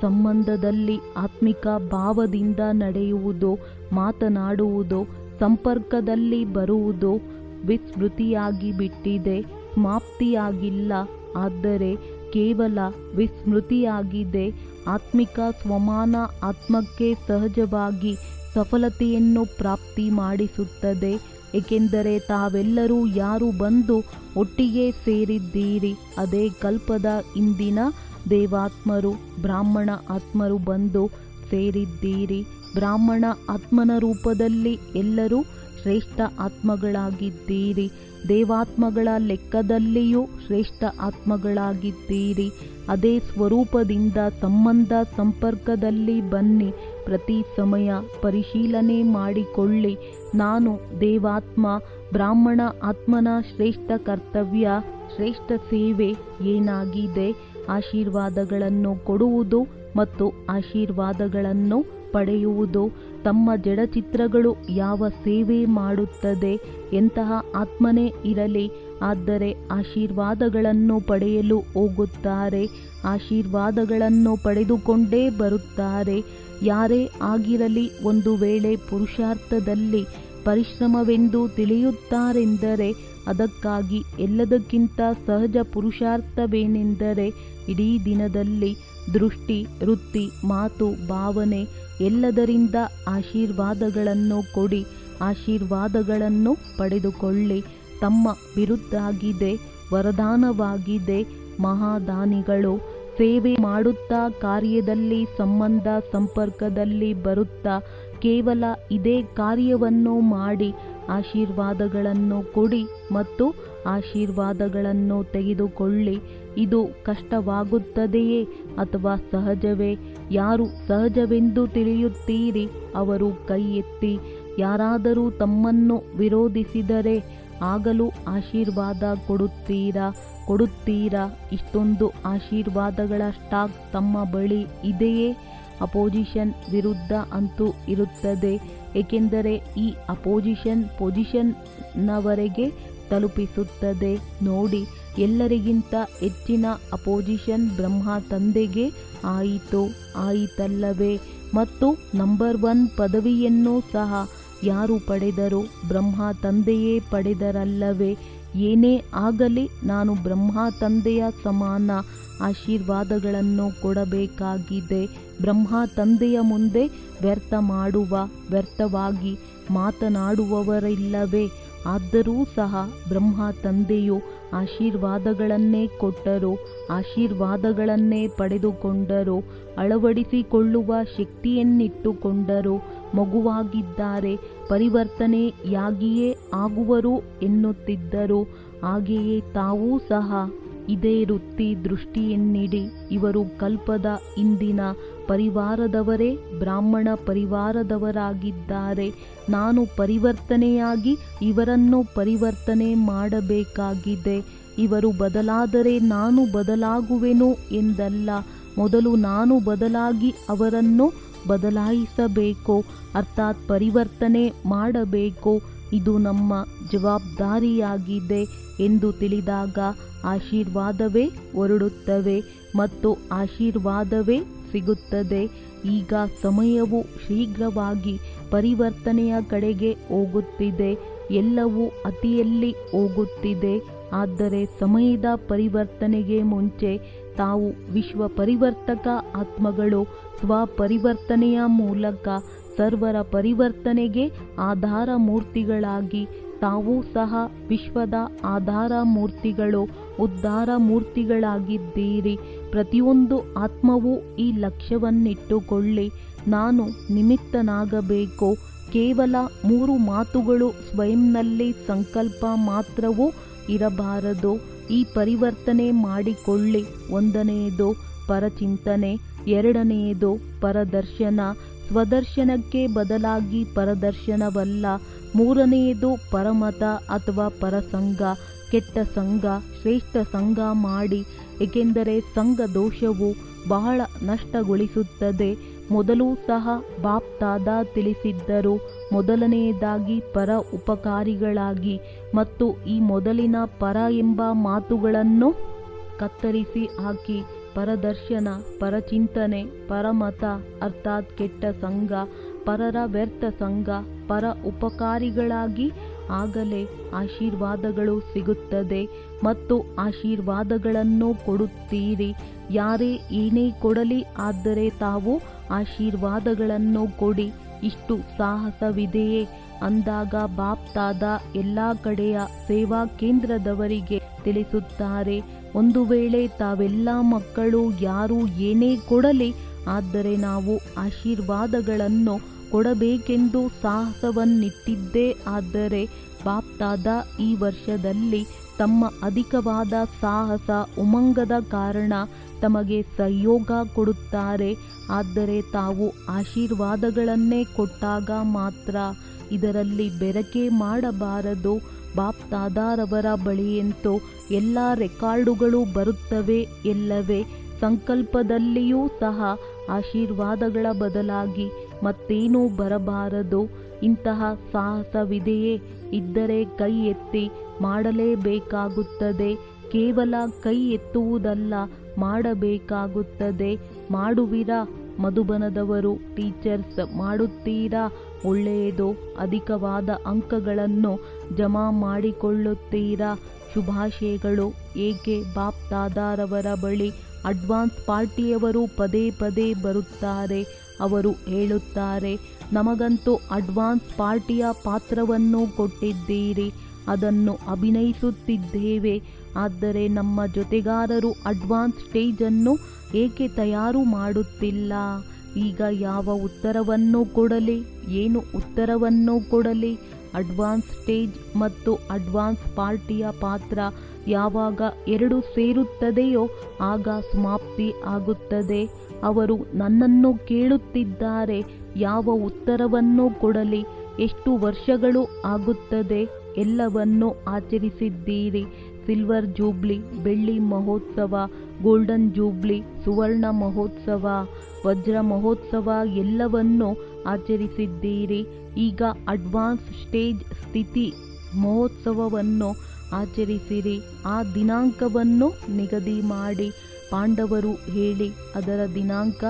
ಸಂಬಂಧದಲ್ಲಿ ಆತ್ಮಿಕ ಭಾವದಿಂದ ನಡೆಯುವುದು, ಮಾತನಾಡುವುದು, ಸಂಪರ್ಕದಲ್ಲಿ ಬರುವುದು ವಿಸ್ಮೃತಿಯಾಗಿ ಬಿಟ್ಟಿದೆ. ಸಮಾಪ್ತಿಯಾಗಿಲ್ಲ, ಆದರೆ ಕೇವಲ ವಿಸ್ಮೃತಿಯಾಗಿದೆ. ಆತ್ಮಿಕ ಸ್ವಮಾನ ಆತ್ಮಕ್ಕೆ ಸಹಜವಾಗಿ ಸಫಲತೆಯನ್ನು ಪ್ರಾಪ್ತಿ ಮಾಡಿಸುತ್ತದೆ. ಏಕೆಂದರೆ ತಾವೆಲ್ಲರೂ ಯಾರು ಬಂದು ಒಟ್ಟಿಗೆ ಸೇರಿದ್ದೀರಿ, ಅದೇ ಕಲ್ಪದ ಇಂದಿನ ದೇವಾತ್ಮರು, ಬ್ರಾಹ್ಮಣ ಆತ್ಮರು ಬಂದು ಸೇರಿದ್ದೀರಿ. ಬ್ರಾಹ್ಮಣ ಆತ್ಮನ ರೂಪದಲ್ಲಿ ಎಲ್ಲರೂ ಶ್ರೇಷ್ಠ ಆತ್ಮಗಳಾಗಿದ್ದೀರಿ. ದೇವಾತ್ಮಗಳ ಲೆಕ್ಕದಲ್ಲಿಯೂ ಶ್ರೇಷ್ಠ ಆತ್ಮಗಳಾಗಿದ್ದೀರಿ. ಅದೇ ಸ್ವರೂಪದಿಂದ ಸಂಬಂಧ ಸಂಪರ್ಕದಲ್ಲಿ ಬನ್ನಿ. ಪ್ರತಿ ಸಮಯ ಪರಿಶೀಲನೆ ಮಾಡಿಕೊಳ್ಳಿ. ನಾನು ದೇವಾತ್ಮ, ಬ್ರಾಹ್ಮಣ ಆತ್ಮನ ಶ್ರೇಷ್ಠ ಕರ್ತವ್ಯ, ಶ್ರೇಷ್ಠ ಸೇವೆ ಏನಾಗಿದೆ? ಆಶೀರ್ವಾದಗಳನ್ನು ಕೊಡುವುದು ಮತ್ತು ಆಶೀರ್ವಾದಗಳನ್ನು ಪಡೆಯುವುದು. ತಮ್ಮ ಜಡಚಿತ್ರಗಳು ಯಾವ ಸೇವೆ ಮಾಡುತ್ತದೆ? ಎಂತಹ ಆತ್ಮನೇ ಇರಲಿ, ಆದರೆ ಆಶೀರ್ವಾದಗಳನ್ನು ಪಡೆಯಲು ಹೋಗುತ್ತಾರೆ, ಆಶೀರ್ವಾದಗಳನ್ನು ಪಡೆದುಕೊಂಡೇ ಬರುತ್ತಾರೆ. ಯಾರೇ ಆಗಿರಲಿ, ಒಂದು ವೇಳೆ ಪುರುಷಾರ್ಥದಲ್ಲಿ ಪರಿಶ್ರಮವೆಂದು ತಿಳಿಯುತ್ತಾರೆಂದರೆ ಅದಕ್ಕಾಗಿ ಎಲ್ಲದಕ್ಕಿಂತ ಸಹಜ ಪುರುಷಾರ್ಥವೇನೆಂದರೆ ಇಡೀ ದಿನದಲ್ಲಿ ದೃಷ್ಟಿ, ವೃತ್ತಿ, ಮಾತು, ಭಾವನೆ ಎಲ್ಲದರಿಂದ ಆಶೀರ್ವಾದಗಳನ್ನು ಕೊಡಿ, ಆಶೀರ್ವಾದಗಳನ್ನು ಪಡೆದುಕೊಳ್ಳಿ. ತಮ್ಮ ಬಿರುದಾಗಿದೆ, ವರದಾನವಾಗಿದೆ. ಮಹಾದಾನಿಗಳು ಸೇವೆ ಮಾಡುತ್ತಾ, ಕಾರ್ಯದಲ್ಲಿ ಸಂಬಂಧ ಸಂಪರ್ಕದಲ್ಲಿ ಬರುತ್ತಾ ಕೇವಲ ಇದೇ ಕಾರ್ಯವನ್ನು ಮಾಡಿ ಆಶೀರ್ವಾದಗಳನ್ನು ಕೊಡಿ ಮತ್ತು ಆಶೀರ್ವಾದಗಳನ್ನು ತೆಗೆದುಕೊಳ್ಳಿ. ಇದು ಕಷ್ಟವಾಗುತ್ತದೆಯೇ ಅಥವಾ ಸಹಜವೇ? ಯಾರು ಸಹಜವೆಂದು ತಿಳಿಯುತ್ತೀರಿ ಅವರು ಕೈ ಎತ್ತಿ. ಯಾರಾದರೂ ತಮ್ಮನ್ನು ವಿರೋಧಿಸಿದರೆ ಆಗಲೂ ಆಶೀರ್ವಾದ ಕೊಡುತ್ತೀರಾ? ಇಷ್ಟೊಂದು ಆಶೀರ್ವಾದಗಳ ಸ್ಟಾಕ್ ತಮ್ಮ ಬಳಿ ಇದೆಯೇ? ಅಪೋಸಿಷನ್ ವಿರುದ್ಧ ಅಂತೂ ಇರುತ್ತದೆ, ಏಕೆಂದರೆ ಈ ಪೊಸಿಷನ್ನವರೆಗೆ ತಲುಪಿಸುತ್ತದೆ. ನೋಡಿ, ಎಲ್ಲರಿಗಿಂತ ಹೆಚ್ಚಿನ ಅಪೋಸಿಷನ್ ಬ್ರಹ್ಮ ತಂದೆಗೆ ಆಯಿತಲ್ಲವೇ? ಮತ್ತು ನಂಬರ್ 1 ಪದವಿಯನ್ನು ಸಹ ಯಾರು ಪಡೆದರು? ಬ್ರಹ್ಮ ತಂದೆಯೇ ಪಡೆದರಲ್ಲವೇ? ಏನೇ ಆಗಲಿ ನಾನು ಬ್ರಹ್ಮ ತಂದೆಯ ಸಮಾನ ಆಶೀರ್ವಾದಗಳನ್ನು ಕೊಡಬೇಕಾಗಿದೆ. ಬ್ರಹ್ಮ ತಂದೆಯ ಮುಂದೆ ವ್ಯರ್ಥವಾಗಿ ಮಾತನಾಡುವವರಿಲ್ಲವೇ? ಆದರೂ ಸಹ ಬ್ರಹ್ಮ ತಂದೆಯು ಆಶೀರ್ವಾದಗಳನ್ನೇ ಕೊಟ್ಟರು, ಆಶೀರ್ವಾದಗಳನ್ನೇ ಪಡೆದುಕೊಂಡರು, ಅಳವಡಿಸಿಕೊಳ್ಳುವ ಶಕ್ತಿಯನ್ನಿಟ್ಟುಕೊಂಡರು. ಮಗುವಾಗಿದ್ದಾರೆ, ಪರಿವರ್ತನೆಯಾಗಿಯೇ ಆಗುವರು ಎನ್ನುತ್ತಿದ್ದರು. ಹಾಗೆಯೇ ತಾವೂ ಸಹ ಇದೇ ವೃತ್ತಿ ದೃಷ್ಟಿಯನ್ನಿಡಿ. ಇವರು ಕಲ್ಪದ ಇಂದಿನ ಪರಿವಾರದವರೇ, ಬ್ರಾಹ್ಮಣ ಪರಿವಾರದವರಾಗಿದ್ದಾರೆ. ನಾನು ಪರಿವರ್ತನೆಯಾಗಿ ಇವರನ್ನು ಪರಿವರ್ತನೆ ಮಾಡಬೇಕಾಗಿದೆ. ಇವರು ಬದಲಾದರೆ ನಾನು ಬದಲಾಗುವೆನು ಎಂದಲ್ಲ. ಮೊದಲು ನಾನು ಬದಲಾಗಿ ಅವರನ್ನು ಬದಲಾಯಿಸಬೇಕು, ಅರ್ಥಾತ್ ಪರಿವರ್ತನೆ ಮಾಡಬೇಕು. ಇದು ನಮ್ಮ ಜವಾಬ್ದಾರಿಯಾಗಿದೆ ಎಂದು ತಿಳಿದಾಗ ಆಶೀರ್ವಾದವೇ ಹೊರಡುತ್ತವೆ ಮತ್ತು ಆಶೀರ್ವಾದವೇ ಸಿಗುತ್ತದೆ. ಈಗ ಸಮಯವು ಶೀಘ್ರವಾಗಿ ಪರಿವರ್ತನೆಯ ಕಡೆಗೆ ಹೋಗುತ್ತಿದೆ. ಎಲ್ಲವೂ ಅತಿಯಲ್ಲಿ ಹೋಗುತ್ತಿದೆ. ಆದರೆ ಸಮಯದ ಪರಿವರ್ತನೆಗೆ ಮುಂಚೆ ತಾವು ವಿಶ್ವ ಪರಿವರ್ತಕ ಆತ್ಮಗಳು ಸ್ವಪರಿವರ್ತನೆಯ ಮೂಲಕ ಸರ್ವರ ಪರಿವರ್ತನೆಗೆ ಆಧಾರ ಮೂರ್ತಿಗಳಾಗಿ ತಾವೂ ಸಹ ವಿಶ್ವದ ಆಧಾರ ಮೂರ್ತಿಗಳು, ಉದ್ಧಾರ ಮೂರ್ತಿಗಳಾಗಿದ್ದೀರಿ. ಪ್ರತಿಯೊಂದು ಆತ್ಮವೂ ಈ ಲಕ್ಷ್ಯವನ್ನಿಟ್ಟುಕೊಳ್ಳಿ, ನಾನು ನಿಮಿತ್ತನಾಗಬೇಕು. ಕೇವಲ 3 ಮಾತುಗಳು ಸ್ವಯಂನಲ್ಲಿ ಸಂಕಲ್ಪ ಮಾತ್ರವೂ ಇರಬಾರದು. ಈ ಪರಿವರ್ತನೆ ಮಾಡಿಕೊಳ್ಳಿ. 1ನೇದು ಪರಚಿಂತನೆ, 2ನೇದು ಪರದರ್ಶನ, ಸ್ವದರ್ಶನಕ್ಕೆ ಬದಲಾಗಿ ಪರದರ್ಶನವಲ್ಲ. 3ನೇದು ಪರಮತ ಅಥವಾ ಪರಸಂಗ, ಕೆಟ್ಟ ಸಂಘ, ಶ್ರೇಷ್ಠ ಸಂಘ ಮಾಡಿ, ಏಕೆಂದರೆ ಸಂಘ ದೋಷವು ಬಹಳ ನಷ್ಟಗೊಳಿಸುತ್ತದೆ. ಮೊದಲೂ ಸಹ ಬಾಪ್ ದಾದಾ ತಿಳಿಸಿದ್ದರು, ಮೊದಲನೆಯದಾಗಿ ಪರ ಉಪಕಾರಿಗಳಾಗಿ, ಮತ್ತು ಈ ಮೊದಲಿನ ಪರ ಎಂಬ ಮಾತುಗಳನ್ನು ಕತ್ತರಿಸಿ ಹಾಕಿ ಪರದರ್ಶನ, ಪರಚಿಂತನೆ, ಪರಮತ ಅರ್ಥಾತ್ ಕೆಟ್ಟ ಸಂಘ, ಪರರ ವ್ಯರ್ಥ ಸಂಘ, ಪರ ಉಪಕಾರಿಗಳಾಗಿ, ಆಗಲೇ ಆಶೀರ್ವಾದಗಳು ಸಿಗುತ್ತದೆ ಮತ್ತು ಆಶೀರ್ವಾದಗಳನ್ನು ಕೊಡುತ್ತೀರಿ. ಯಾರೇ ಏನೇ ಕೊಡಲಿ, ಆದರೆ ತಾವು ಆಶೀರ್ವಾದಗಳನ್ನು ಕೊಡಿ. ಇಷ್ಟು ಸಾಹಸವಿದೆಯೇ ಅಂದಾಗ ಬಾಪ್ ದಾದಾ ಎಲ್ಲ ಕಡೆಯ ಸೇವಾ ಕೇಂದ್ರದವರಿಗೆ ತಿಳಿಸುತ್ತಾರೆ, ಒಂದು ವೇಳೆ ತಾವೆಲ್ಲ ಮಕ್ಕಳು ಯಾರು ಏನೇ ಕೊಡಲಿ, ಆದರೆ ನಾವು ಆಶೀರ್ವಾದಗಳನ್ನು ಕೊಡಬೇಕೆಂದು ಸಾಹಸವನ್ನಿಟ್ಟಿದ್ದೇ ಆದರೆ ಬಾಪ್ ದಾದಾ ಈ ವರ್ಷದಲ್ಲಿ ತಮ್ಮ ಅಧಿಕವಾದ ಸಾಹಸ ಉಮಂಗದ ಕಾರಣ ತಮಗೆ ಸಹಯೋಗ ಕೊಡುತ್ತಾರೆ. ಆದರೆ ತಾವು ಆಶೀರ್ವಾದಗಳನ್ನೇ ಕೊಟ್ಟಾಗ ಮಾತ್ರ. ಇದರಲ್ಲಿ ಬೆರಕೆ ಮಾಡಬಾರದು. ಬಾಪ್ ದಾದಾರವರ ಬಳಿಯಂತೂ ಎಲ್ಲ ರೆಕಾರ್ಡುಗಳು ಬರುತ್ತವೆ ಎಲ್ಲವೇ. ಸಂಕಲ್ಪದಲ್ಲಿಯೂ ಸಹ ಆಶೀರ್ವಾದಗಳ ಬದಲಾಗಿ ಮತ್ತೇನೂ ಬರಬಾರದು. ಇಂತಹ ಸಾಹಸವಿದೆಯೇ? ಇದ್ದರೆ ಕೈ ಎತ್ತಿ. ಮಾಡಲೇಬೇಕಾಗುತ್ತದೆ. ಕೇವಲ ಕೈ ಎತ್ತುವುದಲ್ಲ, ಮಾಡಬೇಕಾಗುತ್ತದೆ. ಮಾಡುವಿರಾ? ಮಧುಬನದವರು ಟೀಚರ್ಸ್ ಮಾಡುತ್ತೀರಾ? ಒಳ್ಳೆಯದು. ಅಧಿಕವಾದ ಅಂಕಗಳನ್ನು ಜಮಾ ಮಾಡಿಕೊಳ್ಳುತ್ತೀರಾ? ಶುಭಾಶಯಗಳು. ಏಕೆ ಬಾಪ್ ದಾದಾರವರ ಬಳಿ ಅಡ್ವಾನ್ಸ್ ಪಾರ್ಟಿಯವರು ಪದೇ ಪದೇ ಬರುತ್ತಾರೆ. ಅವರು ಹೇಳುತ್ತಾರೆ, ನಮಗಂತೂ ಅಡ್ವಾನ್ಸ್ ಪಾರ್ಟಿಯ ಪಾತ್ರವನ್ನು ಕೊಟ್ಟಿದ್ದೀರಿ, ಅದನ್ನು ಅಭಿನಯಿಸುತ್ತಿದ್ದೇವೆ. ಆದರೆ ನಮ್ಮ ಜೊತೆಗಾರರು ಅಡ್ವಾನ್ಸ್ ಸ್ಟೇಜನ್ನು ಏಕೆ ತಯಾರು ಮಾಡುತ್ತಿಲ್ಲ? ಈಗ ಯಾವ ಉತ್ತರವನ್ನು ಕೊಡಲಿ? ಏನು ಉತ್ತರವನ್ನು ಕೊಡಲಿ? ಅಡ್ವಾನ್ಸ್ ಸ್ಟೇಜ್ ಮತ್ತು ಅಡ್ವಾನ್ಸ್ ಪಾರ್ಟಿಯ ಪಾತ್ರ ಯಾವಾಗ 2 ಸೇರುತ್ತದೆಯೋ ಆಗ ಸಮಾಪ್ತಿ ಆಗುತ್ತದೆ. ಅವರು ನನ್ನನ್ನು ಕೇಳುತ್ತಿದ್ದಾರೆ, ಯಾವ ಉತ್ತರವನ್ನು ಕೊಡಲಿ? ಎಷ್ಟು ವರ್ಷಗಳು ಆಗುತ್ತದೆ? ಎಲ್ಲವನ್ನೂ ಆಚರಿಸಿದ್ದೀರಿ. ಸಿಲ್ವರ್ ಜೂಬ್ಲಿ, ಬೆಳ್ಳಿ ಮಹೋತ್ಸವ, ಗೋಲ್ಡನ್ ಜೂಬ್ಲಿ, ಸುವರ್ಣ ಮಹೋತ್ಸವ, ವಜ್ರ ಮಹೋತ್ಸವ ಎಲ್ಲವನ್ನೂ ಆಚರಿಸಿದ್ದೀರಿ. ಈಗ ಅಡ್ವಾನ್ಸ್ ಸ್ಟೇಜ್ ಸ್ಥಿತಿ ಮಹೋತ್ಸವವನ್ನು ಆಚರಿಸಿರಿ. ಆ ದಿನಾಂಕವನ್ನು ನಿಗದಿ ಮಾಡಿ. ಪಾಂಡವರು ಹೇಳಿ, ಅದರ ದಿನಾಂಕ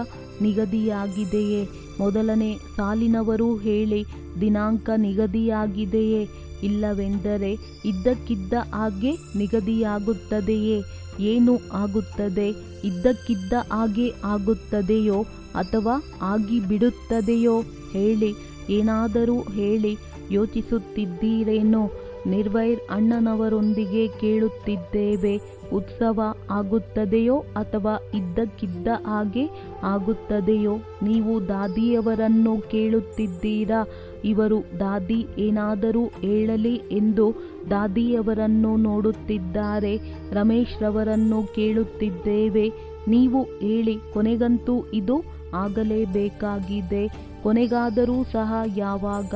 ನಿಗದಿಯಾಗಿದೆಯೇ? ಮೊದಲನೇ ಸಾಲಿನವರು ಹೇಳಿ, ದಿನಾಂಕ ನಿಗದಿಯಾಗಿದೆಯೇ? ಇಲ್ಲವೆಂದರೆ ಇದ್ದಕ್ಕಿದ್ದ ಹಾಗೆ ನಿಗದಿಯಾಗುತ್ತದೆಯೇ? ಏನು ಆಗುತ್ತದೆ? ಇದ್ದಕ್ಕಿದ್ದ ಹಾಗೆ ಆಗುತ್ತದೆಯೋ ಅಥವಾ ಆಗಿಬಿಡುತ್ತದೆಯೋ? ಹೇಳಿ, ಏನಾದರೂ ಹೇಳಿ. ಯೋಚಿಸುತ್ತಿದ್ದೀರೇನೋ? ನಿರ್ವೈರ್ ಅಣ್ಣನವರೊಂದಿಗೆ ಕೇಳುತ್ತಿದ್ದೇವೆ. ಉತ್ಸವ ಆಗುತ್ತದೆಯೋ ಅಥವಾ ಇದ್ದಕ್ಕಿದ್ದ ಹಾಗೆ ಆಗುತ್ತದೆಯೋ? ನೀವು ದಾದಿಯವರನ್ನು ಕೇಳುತ್ತಿದ್ದೀರಾ? ಇವರು ದಾದಿ ಏನಾದರೂ ಹೇಳಲಿ ಎಂದು ದಾದಿಯವರನ್ನು ನೋಡುತ್ತಿದ್ದಾರೆ. ರಮೇಶ್ ರವರನ್ನು ಕೇಳುತ್ತಿದ್ದೇವೆ. ನೀವು ಹೇಳಿ, ಕೊನೆಗಂತೂ ಇದು ಆಗಲೇಬೇಕಾಗಿದೆ. ಕೊನೆಗಾದರೂ ಸಹ ಯಾವಾಗ?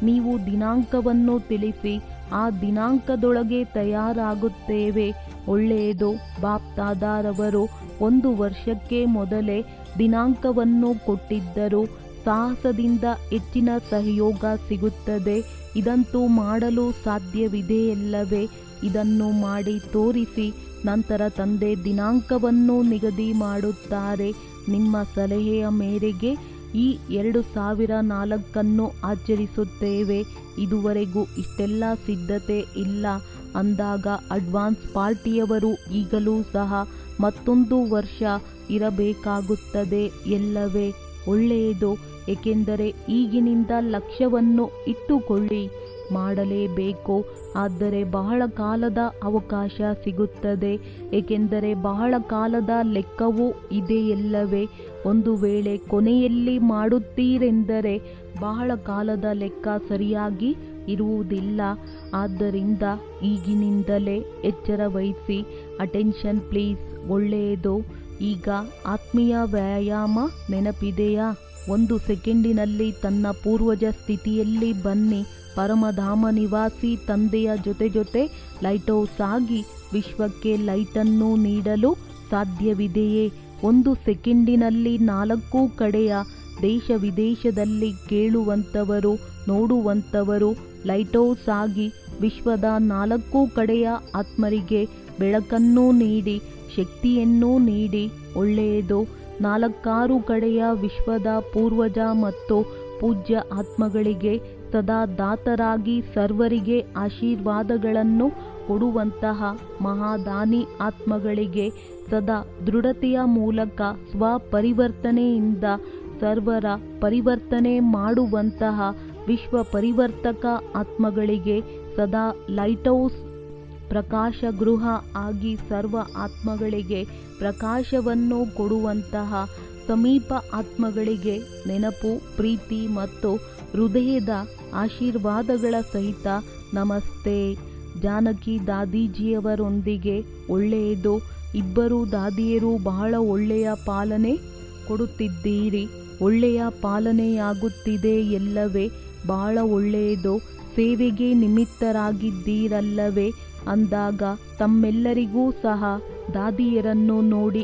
ನೀವು ದಿನಾಂಕವನ್ನು ತಿಳಿಸಿ. ಆ ದಿನಾಂಕದೊಳಗೆ ತಯಾರಾಗುತ್ತೇವೆ. ಒಳ್ಳೆಯದು. ಬಾಪ್ ದಾದಾರವರು 1 ವರ್ಷಕ್ಕೆ ಮೊದಲೇ ದಿನಾಂಕವನ್ನು ಕೊಟ್ಟಿದ್ದರು. ಸಾಹಸದಿಂದ ಹೆಚ್ಚಿನ ಸಹಯೋಗ ಸಿಗುತ್ತದೆ. ಇದಂತೂ ಮಾಡಲು ಸಾಧ್ಯವಿದೆಯಲ್ಲವೇ? ಇದನ್ನು ಮಾಡಿ ತೋರಿಸಿ. ನಂತರ ತಂದೆ ದಿನಾಂಕವನ್ನು ನಿಗದಿ ಮಾಡುತ್ತಾರೆ. ನಿಮ್ಮ ಸಲಹೆಯ ಮೇರೆಗೆ ಈ 2004 ಆಚರಿಸುತ್ತೇವೆ. ಇದುವರೆಗೂ ಇಷ್ಟೆಲ್ಲ ಸಿದ್ಧತೆ ಇಲ್ಲ ಅಂದಾಗ ಅಡ್ವಾನ್ಸ್ ಪಾರ್ಟಿಯವರು ಈಗಲೂ ಸಹ ಮತ್ತೊಂದು ವರ್ಷ ಇರಬೇಕಾಗುತ್ತದೆ ಎಲ್ಲವೇ? ಒಳ್ಳೆಯದು. ಏಕೆಂದರೆ ಈಗಿನಿಂದ ಲಕ್ಷ್ಯವನ್ನು ಇಟ್ಟುಕೊಳ್ಳಿ. ಮಾಡಲೇಬೇಕು. ಆದರೆ ಬಹಳ ಕಾಲದ ಅವಕಾಶ ಸಿಗುತ್ತದೆ. ಏಕೆಂದರೆ ಬಹಳ ಕಾಲದ ಲೆಕ್ಕವೂ ಇದೆಯಲ್ಲವೇ? ಒಂದು ವೇಳೆ ಕೊನೆಯಲ್ಲಿ ಮಾಡುತ್ತೀರೆಂದರೆ ಬಹಳ ಕಾಲದ ಲೆಕ್ಕ ಸರಿಯಾಗಿ ಇರುವುದಿಲ್ಲ. ಆದ್ದರಿಂದ ಈಗಿನಿಂದಲೇ ಎಚ್ಚರ ವಹಿಸಿ. Attention please. ಒಳ್ಳೆಯದು. ಈಗ ಆತ್ಮೀಯ ವ್ಯಾಯಾಮ ನೆನಪಿದೆಯಾ? 1 ಸೆಕೆಂಡಿನಲ್ಲಿ ತನ್ನ ಪೂರ್ವಜ ಸ್ಥಿತಿಯಲ್ಲಿ ಬನ್ನಿ. ಪರಮಧಾಮ ನಿವಾಸಿ ತಂದೆಯ ಜೊತೆ ಲೈಟ್ ಹೌಸ್ ಆಗಿ ವಿಶ್ವಕ್ಕೆ ಲೈಟನ್ನು ನೀಡಲು ಸಾಧ್ಯವಿದೆಯೇ? 1 ಸೆಕೆಂಡಿನಲ್ಲಿ 4 ಕಡೆಯ ದೇಶ ವಿದೇಶದಲ್ಲಿ ಕೇಳುವಂಥವರು, ನೋಡುವಂಥವರು ಲೈಟ್ ಹೌಸ್ ಆಗಿ ವಿಶ್ವದ 4 ಕಡೆಯ ಆತ್ಮರಿಗೆ ಬೆಳಕನ್ನು ನೀಡಿ, ಶಕ್ತಿಯನ್ನು ನೀಡಿ. ಒಳ್ಳೆಯದು. 4 ಕಡೆಯ ವಿಶ್ವದ ಪೂರ್ವಜ ಮತ್ತು ಪೂಜ್ಯ ಆತ್ಮಗಳಿಗೆ ಸದಾ ದಾತರಾಗಿ ಸರ್ವರಿಗೆ ಆಶೀರ್ವಾದಗಳನ್ನು ಕೊಡುವಂತಹ ಮಹಾದಾನಿ ಆತ್ಮಗಳಿಗೆ ಸದಾ ದೃಢತೆಯ ಮೂಲಕ ಸ್ವಪರಿವರ್ತನೆಯಿಂದ ಸರ್ವರ ಪರಿವರ್ತನೆ ಮಾಡುವಂತಹ ವಿಶ್ವ ಪರಿವರ್ತಕ ಆತ್ಮಗಳಿಗೆ ಸದಾ ಲೈಟ್ ಹೌಸ್ ಪ್ರಕಾಶ ಗೃಹ ಆಗಿ ಸರ್ವ ಆತ್ಮಗಳಿಗೆ ಪ್ರಕಾಶವನ್ನು ಕೊಡುವಂತಹ ಸಮೀಪ ಆತ್ಮಗಳಿಗೆ ನೆನಪು, ಪ್ರೀತಿ ಮತ್ತು ಹೃದಯದ ಆಶೀರ್ವಾದಗಳ ಸಹಿತ ನಮಸ್ತೆ. ಜಾನಕಿ ದಾದೀಜಿಯವರೊಂದಿಗೆ. ಒಳ್ಳೆಯದು. ಇಬ್ಬರು ದಾದಿಯರು ಬಹಳ ಒಳ್ಳೆಯ ಪಾಲನೆ ಕೊಡುತ್ತಿದ್ದೀರಿ. ಒಳ್ಳೆಯ ಪಾಲನೆಯಾಗುತ್ತಿದೆ ಎಲ್ಲವೇ? ಬಹಳ ಒಳ್ಳೆಯದು. ಸೇವೆಗೆ ನಿಮಿತ್ತರಾಗಿದ್ದೀರಲ್ಲವೇ? ಅಂದಾಗ ತಮ್ಮೆಲ್ಲರಿಗೂ ಸಹ ದಾದಿಯರನ್ನು ನೋಡಿ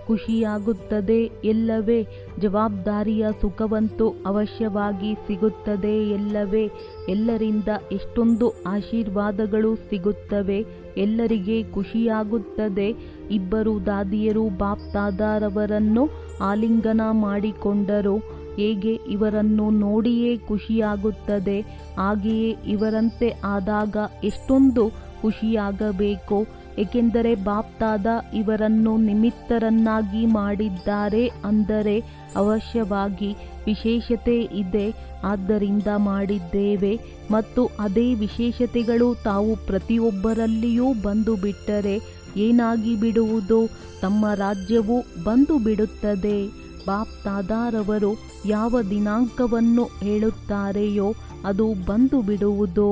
ಖುಷಿಯಾಗುತ್ತದೆ ಎಲ್ಲವೇ? ಜವಾಬ್ದಾರಿಯ ಸುಖವಂತೂ ಅವಶ್ಯವಾಗಿ ಸಿಗುತ್ತದೆ ಎಲ್ಲವೇ? ಎಲ್ಲರಿಂದ ಎಷ್ಟೊಂದು ಆಶೀರ್ವಾದಗಳು ಸಿಗುತ್ತವೆ. ಎಲ್ಲರಿಗೆ ಖುಷಿಯಾಗುತ್ತದೆ. ಇಬ್ಬರು ದಾದಿಯರು ಬಾಪ್ ದಾದಾರವರನ್ನು ಆಲಿಂಗನ ಮಾಡಿಕೊಂಡರು. ಹೇಗೆ ಇವರನ್ನು ನೋಡಿಯೇ ಖುಷಿಯಾಗುತ್ತದೆ, ಹಾಗೆಯೇ ಇವರಂತೆ ಆದಾಗ ಎಷ್ಟೊಂದು ಖುಷಿಯಾಗಬೇಕು. ಏಕೆಂದರೆ ಬಾಪ್ ದಾದಾ ಇವರನ್ನು ನಿಮಿತ್ತರನ್ನಾಗಿ ಮಾಡಿದ್ದಾರೆ ಅಂದರೆ ಅವಶ್ಯವಾಗಿ ವಿಶೇಷತೆ ಇದೆ. ಆದ್ದರಿಂದ ಮಾಡಿದ್ದೇವೆ. ಮತ್ತು ಅದೇ ವಿಶೇಷತೆಗಳು ತಾವು ಪ್ರತಿಯೊಬ್ಬರಲ್ಲಿಯೂ ಬಂದು ಬಿಟ್ಟರೆ ಏನಾಗಿ ಬಿಡುವುದು? ತಮ್ಮ ರಾಜ್ಯವು ಬಂದು ಬಿಡುತ್ತದೆ. ಬಾಪ್ ದಾದಾರವರು ಯಾವ ದಿನಾಂಕವನ್ನು ಹೇಳುತ್ತಾರೆಯೋ ಅದು ಬಂದು ಬಿಡುವುದು.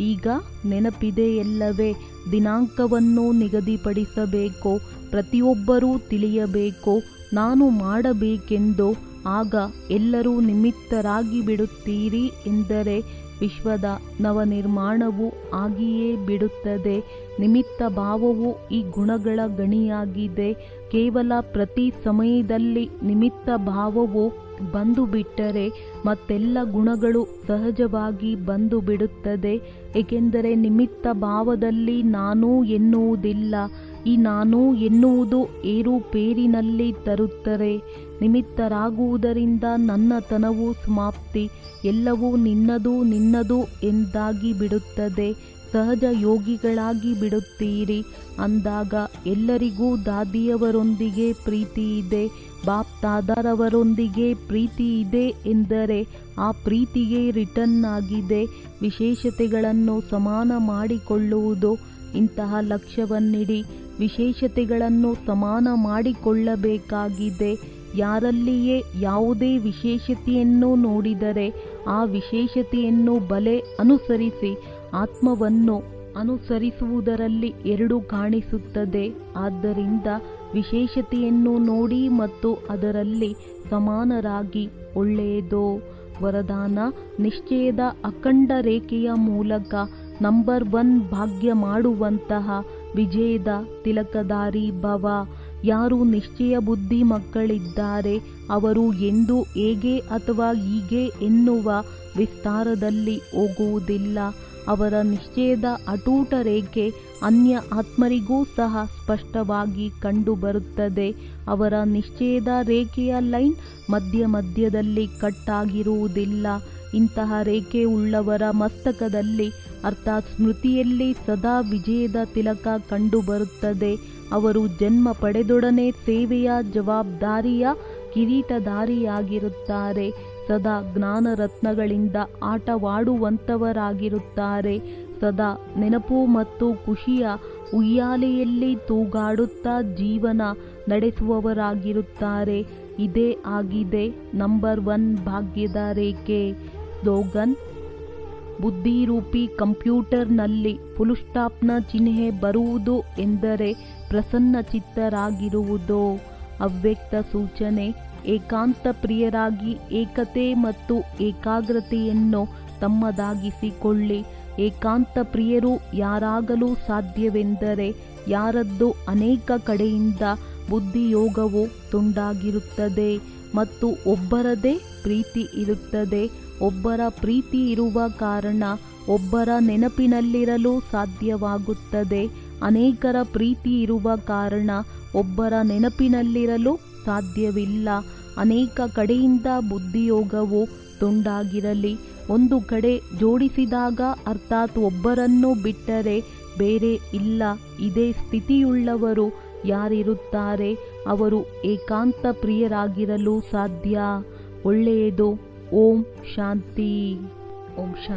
ಈಗ ನೆನಪಿದೆಯಲ್ಲವೇ? ದಿನಾಂಕವನ್ನು ನಿಗದಿಪಡಿಸಬೇಕು. ಪ್ರತಿಯೊಬ್ಬರೂ ತಿಳಿಯಬೇಕು ನಾನು ಮಾಡಬೇಕೆಂದು. ಆಗ ಎಲ್ಲರೂ ನಿಮಿತ್ತರಾಗಿ ಬಿಡುತ್ತೀರಿ ಎಂದರೆ ವಿಶ್ವದ ನವನಿರ್ಮಾಣವು ಆಗಿಯೇ ಬಿಡುತ್ತದೆ. ನಿಮಿತ್ತ ಭಾವವು ಈ ಗುಣಗಳ ಗಣಿಯಾಗಿದೆ. ಕೇವಲ ಪ್ರತಿ ಸಮಯದಲ್ಲಿ ನಿಮಿತ್ತ ಭಾವವು ಬಂದು ಬಿಟ್ಟರೆ ಮತ್ತೆಲ್ಲ ಗುಣಗಳು ಸಹಜವಾಗಿ ಬಂದು ಬಿಡುತ್ತದೆ. ಏಕೆಂದರೆ ನಿಮಿತ್ತ ಭಾವದಲ್ಲಿ ನಾನು ಎನ್ನುವುದಿಲ್ಲ. ಈ ನಾನು ಎನ್ನುವುದು ಏರುಪೇರಿನಲ್ಲಿ ತರುತ್ತದೆ. ನಿಮಿತ್ತರಾಗುವುದರಿಂದ ನನ್ನತನವು ಸಮಾಪ್ತಿ. ಎಲ್ಲವೂ ನಿನ್ನದು ಎಂದಾಗಿ ಬಿಡುತ್ತದೆ. ಸಹಜ ಯೋಗಿಗಳಾಗಿ ಬಿಡುತ್ತೀರಿ. ಅಂದಾಗ ಎಲ್ಲರಿಗೂ ದಾದಿಯವರೊಂದಿಗೆ ಪ್ರೀತಿ ಇದೆ, ಬಾಪ್ ದಾದಾರವರೊಂದಿಗೆ ಪ್ರೀತಿ ಇದೆ ಎಂದರೆ ಆ ಪ್ರೀತಿಗೆ ರಿಟರ್ನ್ ಆಗಿದೆ. ವಿಶೇಷತೆಗಳನ್ನು ಸಮಾನ ಮಾಡಿಕೊಳ್ಳುವುದು. ಇಂತಹ ಲಕ್ಷ್ಯವನ್ನಿಡಿ. ವಿಶೇಷತೆಗಳನ್ನು ಸಮಾನ ಮಾಡಿಕೊಳ್ಳಬೇಕಾಗಿದೆ. ಯಾರಲ್ಲಿಯೇ ಯಾವುದೇ ವಿಶೇಷತೆಯನ್ನು ನೋಡಿದರೆ ಆ ವಿಶೇಷತೆಯನ್ನು ಬಲೆ ಅನುಸರಿಸಿ ಆತ್ಮವನ್ನು ಅನುಸರಿಸುವುದರಲ್ಲಿ 2 ಕಾಣಿಸುತ್ತದೆ. ಆದ್ದರಿಂದ ವಿಶೇಷತೆಯನ್ನು ನೋಡಿ ಮತ್ತು ಅದರಲ್ಲಿ ಸಮಾನರಾಗಿ. ಒಳ್ಳೆಯದು. ವರದಾನ: ನಿಶ್ಚಯದ ಅಖಂಡ ರೇಖೆಯ ಮೂಲಕ ನಂಬರ್ 1 ಭಾಗ್ಯ ಮಾಡುವಂತಹ ವಿಜಯದ ತಿಲಕಧಾರಿ ಭವ. ಯಾರು ನಿಶ್ಚಯ ಬುದ್ಧಿ ಮಕ್ಕಳಿದ್ದಾರೆ ಅವರು ಎಂದೂ ಹೇಗೆ ಅಥವಾ ಹೀಗೆ ಎನ್ನುವ ವಿಸ್ತಾರದಲ್ಲಿ ಹೋಗುವುದಿಲ್ಲ. ಅವರ ನಿಶ್ಚಯದ ಅಟೂಟ ರೇಖೆ ಅನ್ಯ ಆತ್ಮರಿಗೂ ಸಹ ಸ್ಪಷ್ಟವಾಗಿ ಕಂಡುಬರುತ್ತದೆ. ಅವರ ನಿಶ್ಚಯದ ರೇಖೆಯ ಲೈನ್ ಮಧ್ಯದಲ್ಲಿ ಕಟ್ ಆಗಿರುವುದಿಲ್ಲ. ಇಂತಹ ರೇಖೆ ಉಳ್ಳವರ ಮಸ್ತಕದಲ್ಲಿ ಅರ್ಥಾತ್ ಸ್ಮೃತಿಯಲ್ಲಿ ಸದಾ ವಿಜಯದ ತಿಲಕ ಕಂಡುಬರುತ್ತದೆ. ಅವರು ಜನ್ಮ ಪಡೆದೊಡನೆ ಸೇವೆಯ ಜವಾಬ್ದಾರಿಯ ಕಿರೀಟಧಾರಿಯಾಗಿರುತ್ತಾರೆ. ಸದಾ ಜ್ಞಾನ ರತ್ನಗಳಿಂದ ಆಟವಾಡುವಂಥವರಾಗಿರುತ್ತಾರೆ. ಸದಾ ನೆನಪು ಮತ್ತು ಖುಷಿಯ ಉಯ್ಯಾಲೆಯಲ್ಲಿ ತೂಗಾಡುತ್ತಾ ಜೀವನ ನಡೆಸುವವರಾಗಿರುತ್ತಾರೆ. ಇದೇ ಆಗಿದೆ ನಂಬರ್ 1 ಭಾಗ್ಯದ ರೇಖೆ. ಸ್ಲೋಗನ್: ಬುದ್ಧಿರೂಪಿ ಕಂಪ್ಯೂಟರ್ನಲ್ಲಿ ಫುಲ್ ಸ್ಟಾಪ್ನ ಚಿಹ್ನೆ ಬರುವುದು ಎಂದರೆ ಪ್ರಸನ್ನ ಚಿತ್ತರಾಗಿರುವುದು. ಅವ್ಯಕ್ತ ಸೂಚನೆ: ಏಕಾಂತ ಪ್ರಿಯರಾಗಿ ಏಕತೆ ಮತ್ತು ಏಕಾಗ್ರತೆಯನ್ನು ತಮ್ಮದಾಗಿಸಿಕೊಳ್ಳಿ. ಏಕಾಂತ ಪ್ರಿಯರು ಯಾರಾಗಲು ಸಾಧ್ಯವೆಂದರೆ ಯಾರದ್ದು ಅನೇಕ ಕಡೆಯಿಂದ ಬುದ್ಧಿಯೋಗವು ತುಂಡಾಗಿರುತ್ತದೆ ಮತ್ತು ಒಬ್ಬರದೇ ಪ್ರೀತಿ ಇರುತ್ತದೆ. ಒಬ್ಬರ ಪ್ರೀತಿ ಇರುವ ಕಾರಣ ಒಬ್ಬರ ನೆನಪಿನಲ್ಲಿರಲು ಸಾಧ್ಯವಾಗುತ್ತದೆ. ಅನೇಕರ ಪ್ರೀತಿ ಇರುವ ಕಾರಣ ಒಬ್ಬರ ನೆನಪಿನಲ್ಲಿರಲು ಸಾಧ್ಯವಿಲ್ಲ. ಅನೇಕ ಕಡೆಯಿಂದ ಬುದ್ಧಿಯೋಗವು ತುಂಡಾಗಿರಲಿ. ಒಂದು ಕಡೆ ಜೋಡಿಸಿದಾಗ ಅರ್ಥಾತ್ ಒಬ್ಬರನ್ನು ಬಿಟ್ಟರೆ ಬೇರೆ ಇಲ್ಲ. ಇದೇ ಸ್ಥಿತಿಯುಳ್ಳವರು ಯಾರಿರುತ್ತಾರೆ ಅವರು ಏಕಾಂತ ಪ್ರಿಯರಾಗಿರಲು ಸಾಧ್ಯ. ಒಳ್ಳೆಯದು. ಓಂ ಶಾಂತಿ. ಓಂ ಶಾಂತಿ.